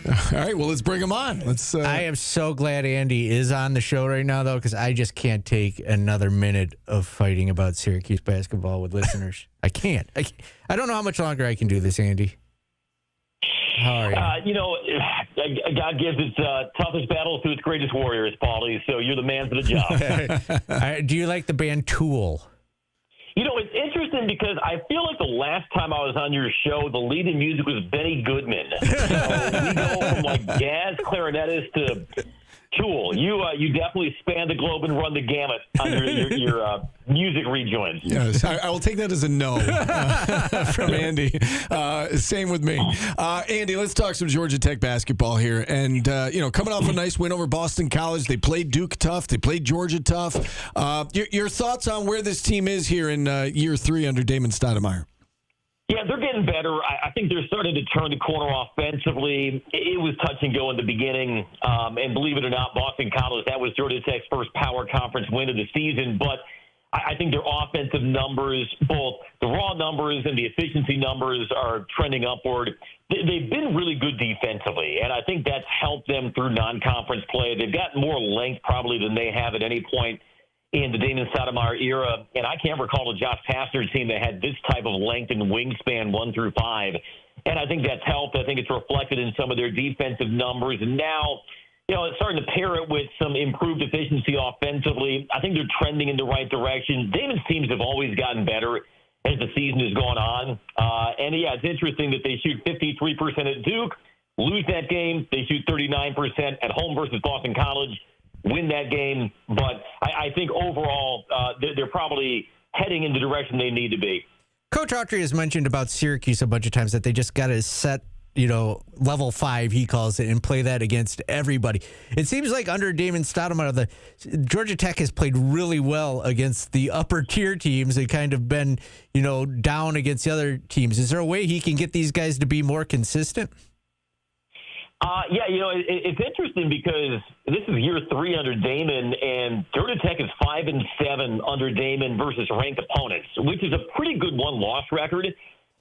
All right, well, let's bring him on. I am so glad Andy is on the show right now, though, because I just can't take another minute of fighting about Syracuse basketball with listeners. I can't. I don't know how much longer I can do this, Andy. How are you? God gives its toughest battles to its greatest warriors, Paulie, so you're the man for the job. Do you like the band Tool? It's interesting because I feel like the last time I was on your show, the leading music was Benny Goodman. So we go from like jazz clarinetist to Tool. You definitely span the globe and run the gamut on your music rejoins. Yes, I will take that as a no from Andy. Same with me. Andy, let's talk some Georgia Tech basketball here. And, coming off a nice win over Boston College, they played Duke tough. They played Georgia tough. Your thoughts on where this team is here in year 3 under Damon Stoudemire? Yeah, they're getting better. I think they're starting to turn the corner offensively. It was touch and go in the beginning. And believe it or not, Boston College, that was Georgia Tech's first power conference win of the season. But I think their offensive numbers, both the raw numbers and the efficiency numbers, are trending upward. They've been really good defensively, and I think that's helped them through non-conference play. They've got more length probably than they have at any point in the Damon Stoudemire era, and I can't recall a Josh Pastner team that had this type of length and wingspan 1 through 5, and I think that's helped. I think it's reflected in some of their defensive numbers, and now, it's starting to pair it with some improved efficiency offensively. I think they're trending in the right direction. Damon's teams have always gotten better as the season has gone on, it's interesting that they shoot 53% at Duke, lose that game. They shoot 39% at home versus Boston College, win that game, but I think overall they're probably heading in the direction they need to be. Coach Autry has mentioned about Syracuse a bunch of times that they just got to set, level 5, he calls it, and play that against everybody. It seems like under Damon Stoudemire, the Georgia Tech has played really well against the upper tier teams and kind of been, down against the other teams. Is there a way he can get these guys to be more consistent? It's interesting because this is year 3 under Damon, and Georgia Tech is 5-7 under Damon versus ranked opponents, which is a pretty good one-loss record,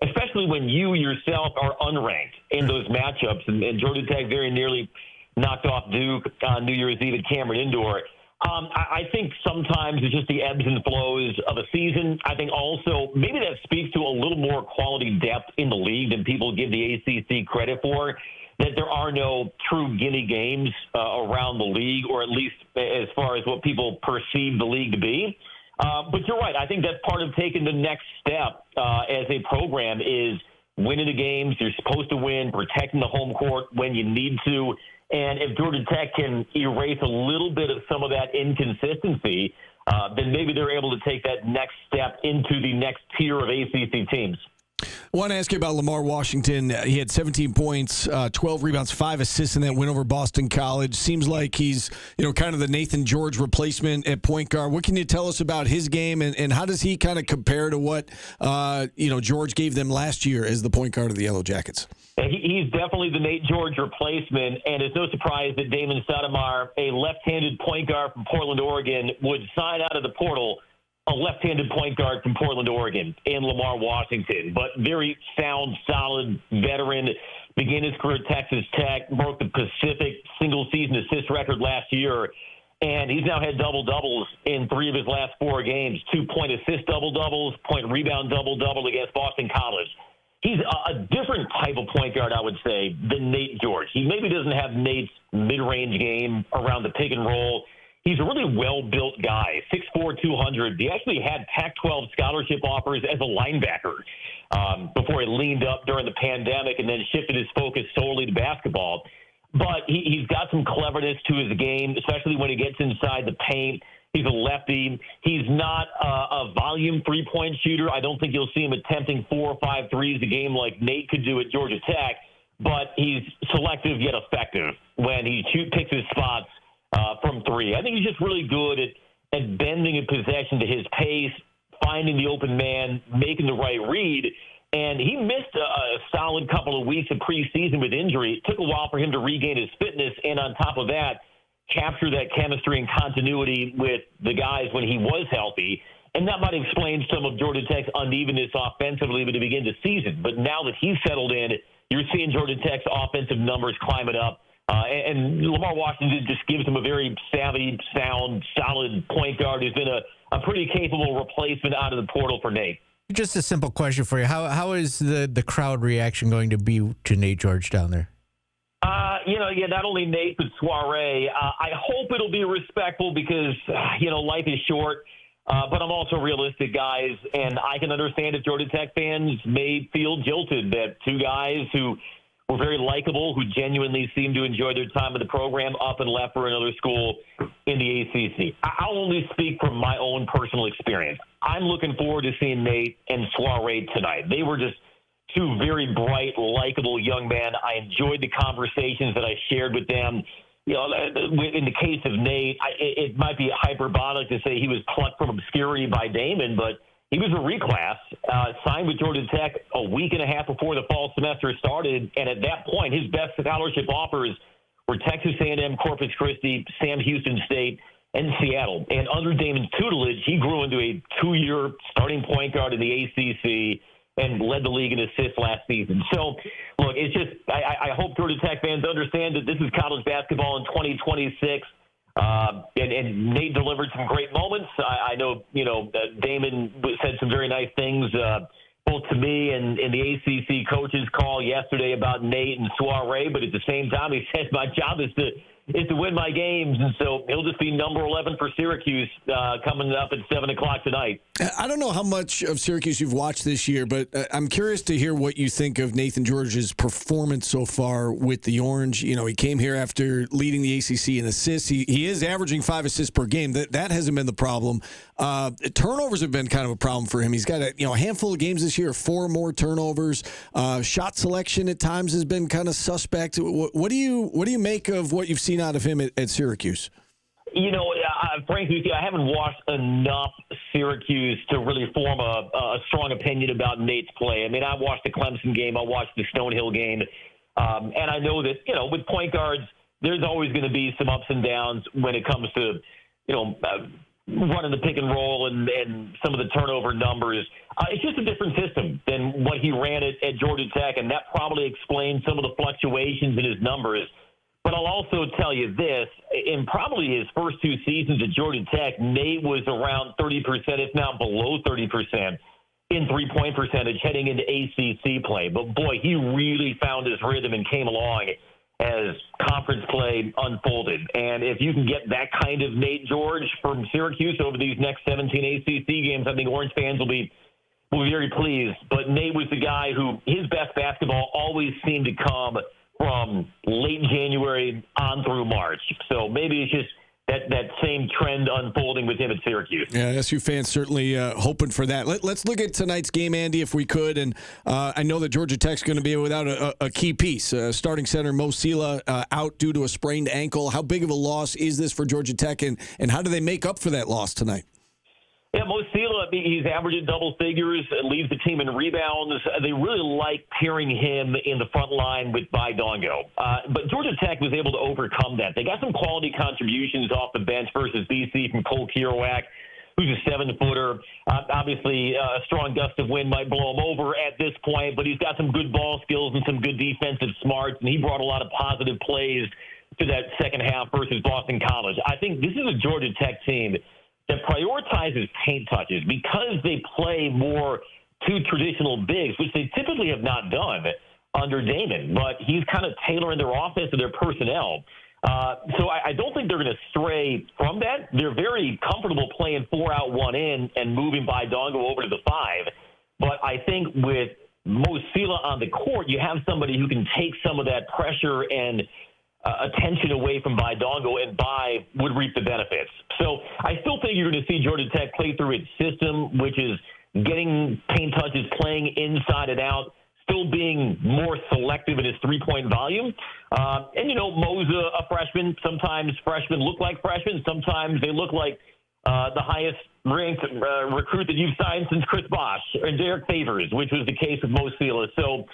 especially when you yourself are unranked in those matchups. And Georgia Tech very nearly knocked off Duke on New Year's Eve at Cameron Indoor. I think sometimes it's just the ebbs and flows of a season. I think also maybe that speaks to a little more quality depth in the league than people give the ACC credit for, that there are no true gimme games around the league, or at least as far as what people perceive the league to be. But you're right. I think that's part of taking the next step as a program is winning the games you're supposed to win, protecting the home court when you need to. And if Georgia Tech can erase a little bit of some of that inconsistency, then maybe they're able to take that next step into the next tier of ACC teams. I want to ask you about Lamar Washington. He had 17 points, 12 rebounds, 5 assists in that win over Boston College. Seems like he's, kind of the Naithan George replacement at point guard. What can you tell us about his game, and how does he kind of compare to what, George gave them last year as the point guard of the Yellow Jackets? He's definitely the Nate George replacement, and it's no surprise that Damon Stoudemire, a left-handed point guard from Portland, Oregon, would sign out of the portal a left-handed point guard from Portland, Oregon, in Lamar Washington. But very sound, solid veteran. Began his career at Texas Tech, broke the Pacific single-season assist record last year, and he's now had double-doubles in 3 of his last 4 games. 2-point assist double-doubles, point rebound double-double against Boston College. He's a different type of point guard, I would say, than Nate George. He maybe doesn't have Nate's mid-range game around the pick and roll. He's a really well-built guy, 6'4", 200. He actually had Pac-12 scholarship offers as a linebacker before he leaned up during the pandemic and then shifted his focus solely to basketball. But he's got some cleverness to his game, especially when he gets inside the paint. He's a lefty. He's not a volume three-point shooter. I don't think you'll see him attempting 4 or 5 threes a game like Nate could do at Georgia Tech, but he's selective yet effective when he picks his spots from 3. I think he's just really good at bending a possession to his pace, finding the open man, making the right read. And he missed a solid couple of weeks of preseason with injury. It took a while for him to regain his fitness, and on top of that, capture that chemistry and continuity with the guys when he was healthy. And that might explain some of Georgia Tech's unevenness offensively to begin the season. But now that he's settled in, you're seeing Georgia Tech's offensive numbers climbing up. And Lamar Washington just gives him a very savvy, sound, solid point guard who's been a pretty capable replacement out of the portal for Nate. Just a simple question for you. How is the crowd reaction going to be to Nate George down there? Not only Nate, but Soiree. I hope it'll be respectful because, life is short. But I'm also realistic, guys, and I can understand if Georgia Tech fans may feel jilted that two guys who were very likable, who genuinely seemed to enjoy their time in the program, up and left for another school in the ACC. I'll only speak from my own personal experience. I'm looking forward to seeing Nate and Soiree tonight. They were just two very bright, likable young men. I enjoyed the conversations that I shared with them. In the case of Nate, it might be hyperbolic to say he was plucked from obscurity by Damon, but he was a reclass, signed with Georgia Tech a week and a half before the fall semester started, and at that point, his best scholarship offers were Texas A&M, Corpus Christi, Sam Houston State, and Seattle. And under Damon's tutelage, he grew into a 2-year starting point guard in the ACC and led the league in assists last season. So, look, it's just I hope Georgia Tech fans understand that this is college basketball in 2026. And Nate delivered some great moments. I know, Damon said some very nice things, both to me and in the ACC coaches call yesterday about Nate and Soiree. But at the same time, he said my job is to win my games. And so he'll just be number 11 for Syracuse coming up at 7 o'clock tonight. I don't know how much of Syracuse you've watched this year, but I'm curious to hear what you think of Naithan George's performance so far with the Orange. He came here after leading the ACC in assists. He is averaging 5 assists per game. That hasn't been the problem. Turnovers have been kind of a problem for him. He's got a handful of games this year, 4 more turnovers. Shot selection at times has been kind of suspect. What do you make of what you've seen out of him at Syracuse? Frankly, I haven't watched enough Syracuse to really form a strong opinion about Nate's play. I mean, I watched the Clemson game. I watched the Stonehill game. And I know that, with point guards, there's always going to be some ups and downs when it comes to, running the pick and roll and some of the turnover numbers. It's just a different system than what he ran at Georgia Tech, and that probably explains some of the fluctuations in his numbers. But I'll also tell you this, in probably his first 2 seasons at Georgia Tech, Nate was around 30%, if not below 30%, in three-point percentage heading into ACC play. But, boy, he really found his rhythm and came along as conference play unfolded. And if you can get that kind of Nate George from Syracuse over these next 17 ACC games, I think Orange fans will be very pleased. But Nate was the guy who his best basketball always seemed to come from late January on through March. So maybe it's just that same trend unfolding with him at Syracuse. Yeah, SU fans certainly hoping for that. Let's look at tonight's game, Andy, if we could. And I know that Georgia Tech's going to be without a key piece. Starting center Mo Sila out due to a sprained ankle. How big of a loss is this for Georgia Tech, and how do they make up for that loss tonight? Yeah, Mo Sila, he's averaging double figures, leads the team in rebounds. They really like pairing him in the front line with Baidongo. But Georgia Tech was able to overcome that. They got some quality contributions off the bench versus BC from Cole Kirouac, who's a 7-footer. Obviously, a strong gust of wind might blow him over at this point, but he's got some good ball skills and some good defensive smarts, and he brought a lot of positive plays to that second half versus Boston College. I think this is a Georgia Tech team that prioritizes paint touches because they play more 2 traditional bigs, which they typically have not done under Damon. But he's kind of tailoring their offense to their personnel. So I don't think they're going to stray from that. They're very comfortable playing 4 out, 1 in and moving Baidongo over to the 5. But I think with Mo Sila on the court, you have somebody who can take some of that pressure and attention away from Baidongo, and Bai would reap the benefits. So I still think you're going to see Georgia Tech play through its system, which is getting paint touches, playing inside and out, still being more selective in his three-point volume. And, Mo's a freshman. Sometimes freshmen look like freshmen. Sometimes they look like the highest-ranked recruit that you've signed since Chris Bosh and Derek Favors, which was the case with Mo Sila. So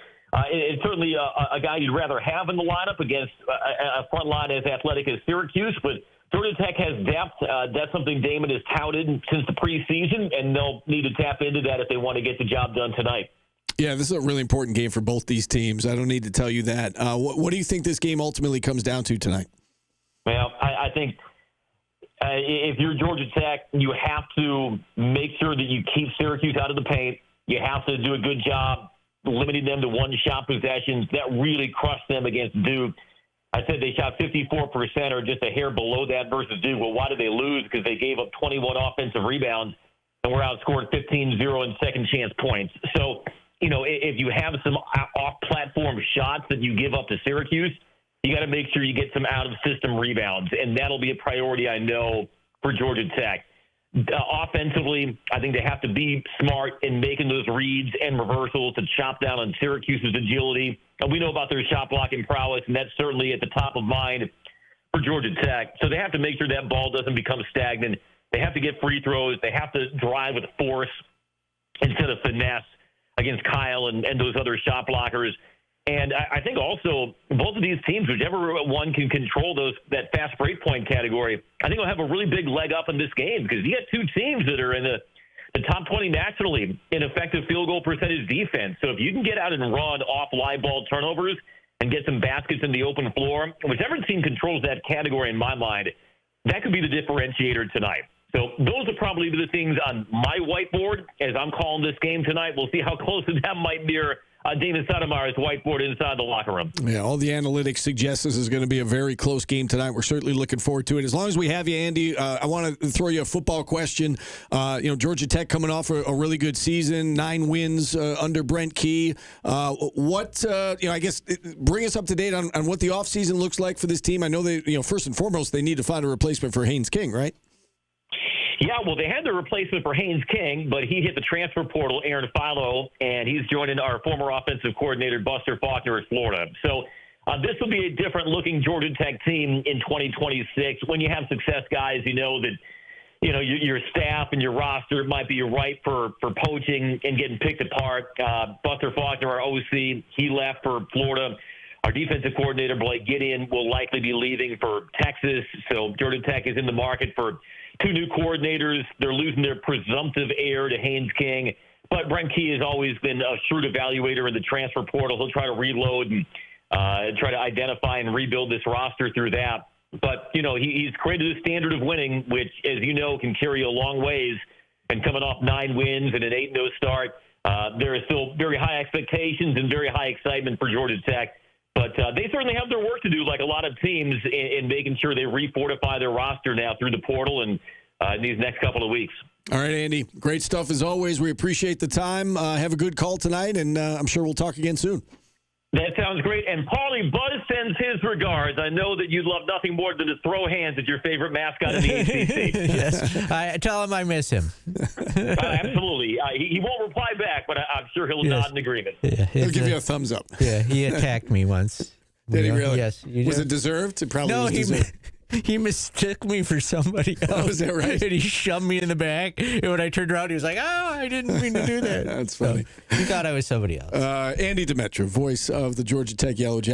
it's certainly a guy you'd rather have in the lineup against a front line as athletic as Syracuse, but Georgia Tech has depth. That's something Damon has touted since the preseason, and they'll need to tap into that if they want to get the job done tonight. Yeah, this is a really important game for both these teams. I don't need to tell you that. What do you think this game ultimately comes down to tonight? Well, I think if you're Georgia Tech, you have to make sure that you keep Syracuse out of the paint. You have to do a good job limiting them to one-shot possessions. That really crushed them against Duke. I said they shot 54% or just a hair below that versus Duke. Well, why did they lose? Because they gave up 21 offensive rebounds and were outscored 15-0 in second-chance points. So, if you have some off-platform shots that you give up to Syracuse, you got to make sure you get some out-of-system rebounds, and that'll be a priority, I know, for Georgia Tech. Offensively, I think they have to be smart in making those reads and reversals to chop down on Syracuse's agility. And we know about their shot blocking prowess, and that's certainly at the top of mind for Georgia Tech. So they have to make sure that ball doesn't become stagnant. They have to get free throws. They have to drive with force instead of finesse against Kyle and those other shot blockers. And I think also both of these teams, whichever one can control that fast break point category, I think will have a really big leg up in this game because you got two teams that are in the top 20 nationally in effective field goal percentage defense. So if you can get out and run off live ball turnovers and get some baskets in the open floor, whichever team controls that category in my mind, that could be the differentiator tonight. So those are probably the things on my whiteboard as I'm calling this game tonight. We'll see how close that might mirror David Sotomayor's whiteboard inside the locker room. Yeah, all the analytics suggest this is going to be a very close game tonight. We're certainly looking forward to it. As long as we have you, Andy, I want to throw you a football question. Georgia Tech coming off a really good season, 9 wins under Brent Key. I guess bring us up to date on what the offseason looks like for this team. I know they, first and foremost, they need to find a replacement for Haynes King, right? Yeah, well, they had the replacement for Haynes King, but he hit the transfer portal, Aaron Philo, and he's joining our former offensive coordinator, Buster Faulkner, at Florida. So this will be a different-looking Georgia Tech team in 2026. When you have success guys, you know that your staff and your roster might be ripe for poaching and getting picked apart. Buster Faulkner, our OC, he left for Florida. Our defensive coordinator, Blake Gideon, will likely be leaving for Texas. So Georgia Tech is in the market for 2 new coordinators. They're losing their presumptive heir to Haynes King. But Brent Key has always been a shrewd evaluator in the transfer portal. He'll try to reload and try to identify and rebuild this roster through that. But, he's created a standard of winning, which, as you know, can carry a long ways. And coming off 9 wins and an 8-0 start, there are still very high expectations and very high excitement for Georgia Tech. But they certainly have their work to do, like a lot of teams, in making sure they refortify their roster now through the portal and in these next couple of weeks. All right, Andy. Great stuff as always. We appreciate the time. Have a good call tonight, and I'm sure we'll talk again soon. That sounds great. And Paulie, Buzz sends his regards. I know that you'd love nothing more than to throw hands at your favorite mascot in the ACC. Yes, I tell him I miss him. Absolutely. He won't reply back, but I'm sure he'll nod in agreement. Yeah, He'll give you a thumbs up. Yeah, he attacked me once. Did he really? Yes. Was it deserved? It probably No, was deserved. he mistook me for somebody else. Oh, is that right? And he shoved me in the back. And when I turned around, he was like, I didn't mean to do that. That's funny. So he thought I was somebody else. Andy Demetra, voice of the Georgia Tech Yellow Jackets.